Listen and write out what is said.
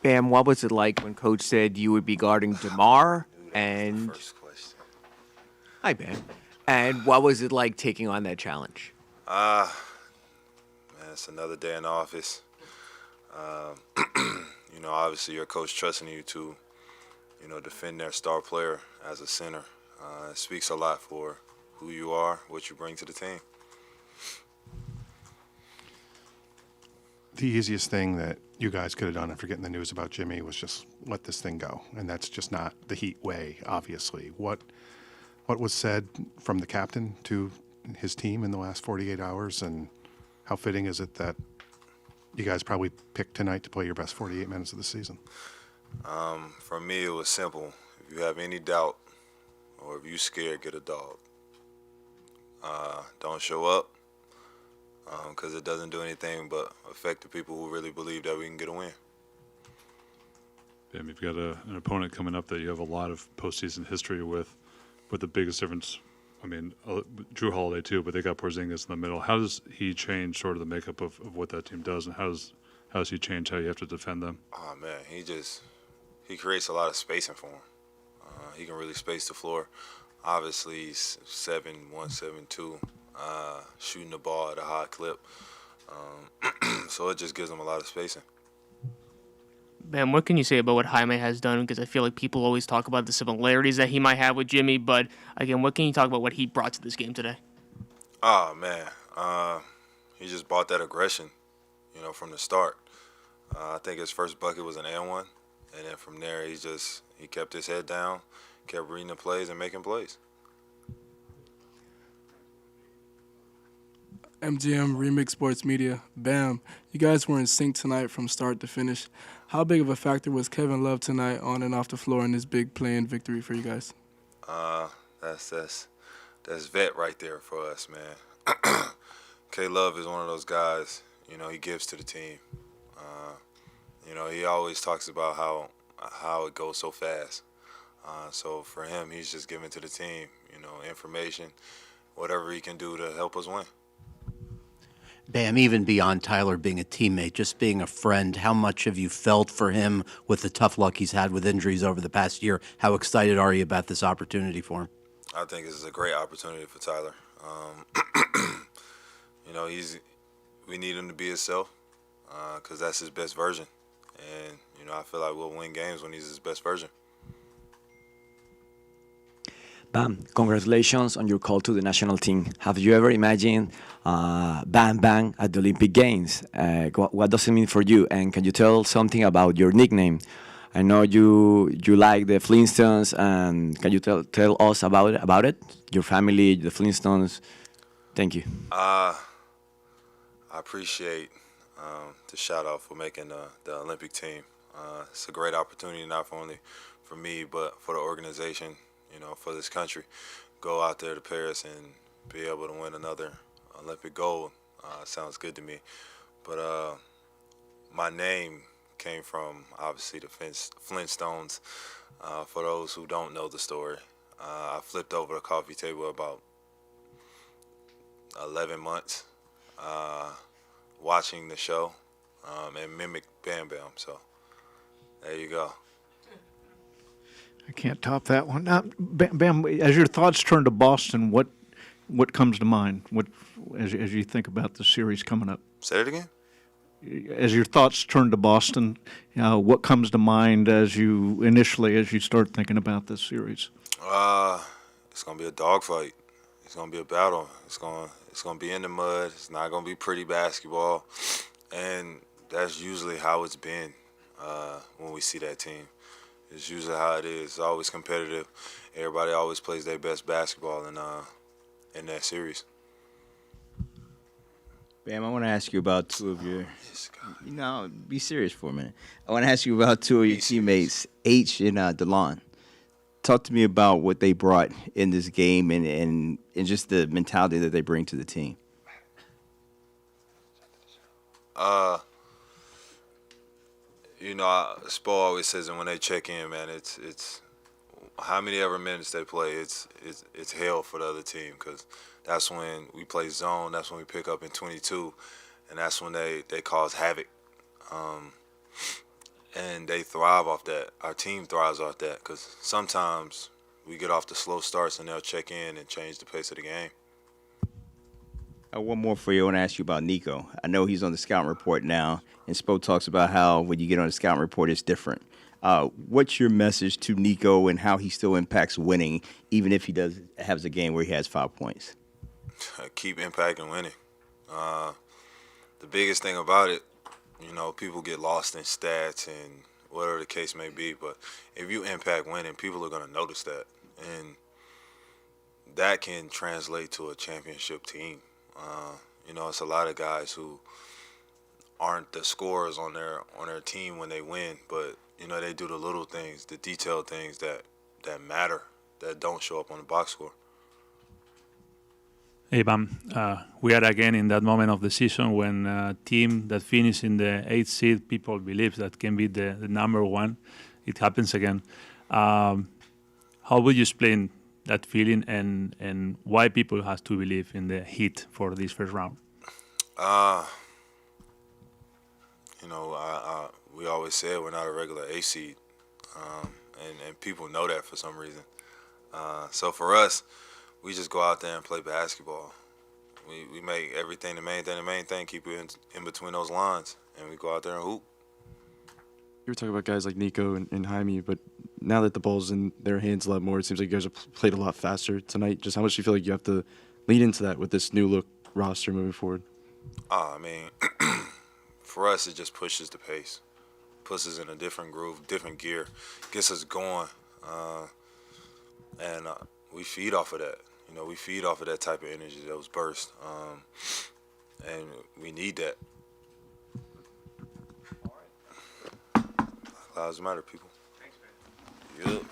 Bam, what was it like when Coach said you would be guarding DeMar? And First question. hi, Bam. And what was it like taking on that challenge? Man, it's another day in the office. Obviously your coach trusting you to, defend their star player as a center. It speaks a lot for who you are, what you bring to the team. The easiest thing that you guys could have done after getting the news about Jimmy was just let this thing go, and that's just not the Heat way, obviously. What was said from the captain to his team in the last 48 hours, and how fitting is it that you guys probably picked tonight to play your best 48 minutes of the season? For me, it was simple. If you have any doubt or if you're scared, get a dog. Don't show up because it doesn't do anything but affect the people who really believe that we can get a win. You've got an opponent coming up that you have a lot of postseason history with the biggest difference. I mean, Drew Holiday too, but they got Porzingis in the middle. How does he change sort of the makeup of what that team does, and how does he change how you have to defend them? Oh man, he creates a lot of spacing for him. He can really space the floor. Obviously, he's 7'1", 7'2", shooting the ball at a high clip. So it just gives him a lot of spacing. Ben, what can you say about what Jaime has done? Because I feel like people always talk about the similarities that he might have with Jimmy, but again, what can you talk about what he brought to this game today? Oh man, he just brought that aggression, from the start. I think his first bucket was an and one, and then from there he kept his head down, kept reading the plays and making plays. MGM Remix Sports Media. Bam. You guys were in sync tonight from start to finish. How big of a factor was Kevin Love tonight on and off the floor in this big play-in victory for you guys? That's vet right there for us, man. K Love is one of those guys, he gives to the team. He always talks about how it goes so fast. So for him, he's just giving to the team, information, whatever he can do to help us win. Bam, even beyond Tyler being a teammate, just being a friend, how much have you felt for him with the tough luck he's had with injuries over the past year? How excited are you about this opportunity for him? I think this is a great opportunity for Tyler. We need him to be himself because that's his best version. And, I feel like we'll win games when he's his best version. Bam, congratulations on your call to the national team. Have you ever imagined Bam Bam at the Olympic Games? What does it mean for you? And can you tell something about your nickname? I know you like the Flintstones, and can you tell us about it? Your family, the Flintstones. Thank you. I appreciate the shout out for making the Olympic team. It's a great opportunity not only for me but for the organization. For this country, go out there to Paris and be able to win another Olympic gold sounds good to me. But my name came from, obviously, the Flintstones. For those who don't know the story, I flipped over the coffee table about 11 months watching the show and mimicked Bam Bam. So there you go. I can't top that one. Now, Bam, as your thoughts turn to Boston, what comes to mind? As you think about the series coming up? Say it again. As your thoughts turn to Boston, what comes to mind as you start thinking about this series? It's gonna be a dogfight. It's gonna be a battle. It's gonna be in the mud. It's not gonna be pretty basketball, and that's usually how it's been when we see that team. It's usually how it is. It's always competitive. Everybody always plays their best basketball in that series. Bam, I want to ask you about two of your. Be serious for a minute. I want to ask you about two of your teammates, H and DeLon. Talk to me about what they brought in this game and just the mentality that they bring to the team. Spo always says, and when they check in, man, it's how many ever minutes they play, it's hell for the other team because that's when we play zone, that's when we pick up in 22, and that's when they cause havoc. and they thrive off that. Our team thrives off that because sometimes we get off the slow starts and they'll check in and change the pace of the game. One more for you. I want to ask you about Nico. I know he's on the scouting report now, and Spo talks about how when you get on the scouting report, it's different. What's your message to Nico and how he still impacts winning, even if he does has a game where he has 5 points? Keep impacting winning. The biggest thing about it, people get lost in stats and whatever the case may be, but if you impact winning, people are going to notice that, and that can translate to a championship team. It's a lot of guys who aren't the scorers on their team when they win, but they do the little things, the detailed things that matter, that don't show up on the box score. Hey, Bam. We are again in that moment of the season when a team that finished in the 8th seed, people believe that can be the number one. It happens again. How would you explain that feeling and why people have to believe in the Heat for this first round? We always say we're not a regular A seed, and people know that for some reason. So for us, we just go out there and play basketball. We make everything the main thing. The main thing, keep it in between those lines, and we go out there and hoop. You were talking about guys like Nico and Jaime, but now that the ball's in their hands a lot more, it seems like you guys have played a lot faster tonight. Just how much do you feel like you have to lean into that with this new look roster moving forward? For us, it just pushes the pace, puts us in a different groove, different gear, gets us going, and we feed off of that. We feed off of that type of energy, those bursts, and we need that. Lives matter, people. Thanks, man. Yep.